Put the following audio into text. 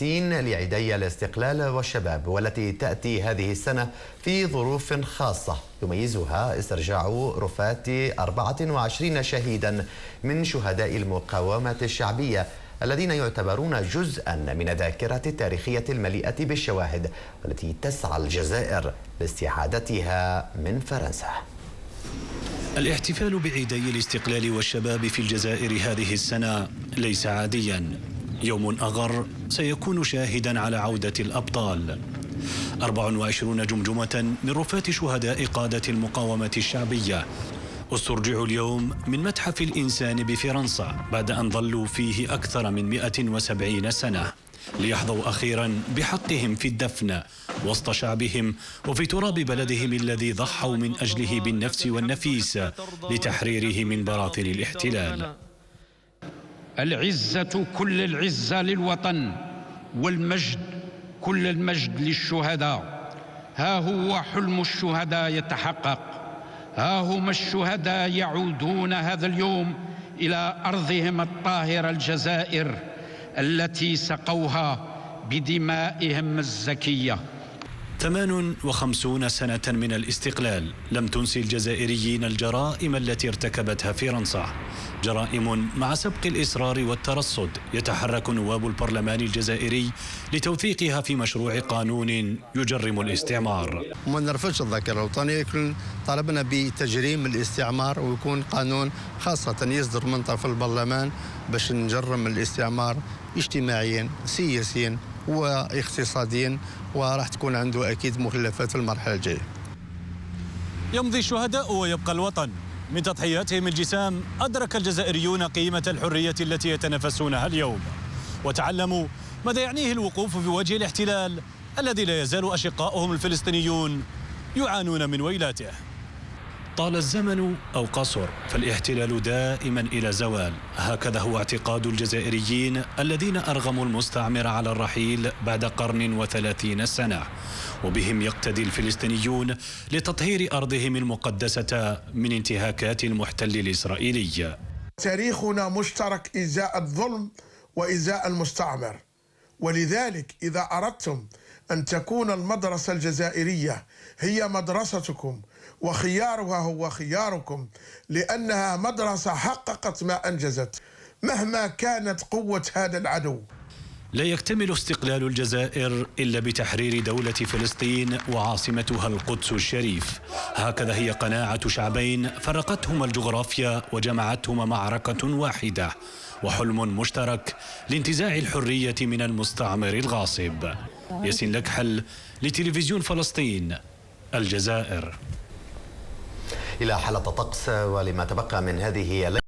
لعيدي الاستقلال والشباب، والتي تأتي هذه السنة في ظروف خاصة يميزها استرجاع رفاة 24 شهيدا من شهداء المقاومة الشعبية الذين يعتبرون جزءا من الذاكرة التاريخية المليئة بالشواهد، والتي تسعى الجزائر لاستعادتها من فرنسا. الاحتفال بعيدي الاستقلال والشباب في الجزائر هذه السنة ليس عاديا. يوم أغر سيكون شاهدا على عودة الأبطال. 24 جمجمة من رفاة شهداء قادة المقاومة الشعبية استرجعوا اليوم من متحف الإنسان بفرنسا بعد أن ظلوا فيه أكثر من 170 سنة، ليحظوا أخيرا بحقهم في الدفن وسط شعبهم وفي تراب بلدهم الذي ضحوا من أجله بالنفس والنفيس لتحريره من براثن الاحتلال. العزة كل العزة للوطن، والمجد كل المجد للشهداء. ها هو حلم الشهداء يتحقق، ها هم الشهداء يعودون هذا اليوم إلى أرضهم الطاهرة الجزائر التي سقوها بدمائهم الزكية. 58 سنة من الاستقلال لم تنسي الجزائريين الجرائم التي ارتكبتها فرنسا، جرائم مع سبق الإصرار والترصد يتحرك نواب البرلمان الجزائري لتوثيقها في مشروع قانون يجرم الاستعمار. وما نرفضش الذاكرة الوطنية، لكن طلبنا بتجريم الاستعمار ويكون قانون خاصة يصدر من طرف البرلمان باش نجرم الاستعمار اجتماعيا سياسيا واقتصاديا، وراح تكون عنده أكيد مخلفات في المرحلة الجاية. يمضي الشهداء ويبقى الوطن. من تضحياتهم الجسام أدرك الجزائريون قيمة الحرية التي يتنافسونها اليوم، وتعلموا ماذا يعنيه الوقوف في وجه الاحتلال الذي لا يزال أشقاؤهم الفلسطينيون يعانون من ويلاته. طال الزمن أو قصر، فالاحتلال دائما إلى زوال. هكذا هو اعتقاد الجزائريين الذين أرغموا المستعمر على الرحيل بعد 30 سنة، وبهم يقتدي الفلسطينيون لتطهير أرضهم المقدسة من انتهاكات المحتل الإسرائيلي. تاريخنا مشترك إزاء الظلم وإزاء المستعمر، ولذلك إذا أردتم أن تكون المدرسة الجزائرية هي مدرستكم وخيارها هو خياركم، لأنها مدرسة حققت ما أنجزت مهما كانت قوة هذا العدو. لا يكتمل استقلال الجزائر إلا بتحرير دولة فلسطين وعاصمتها القدس الشريف. هكذا هي قناعة شعبين فرقتهما الجغرافيا وجمعتهما معركة واحدة وحلم مشترك لانتزاع الحرية من المستعمر الغاصب. ياسين لكحل لتلفزيون فلسطين، الجزائر. إلى حالة الطقس ولما تبقى من هذه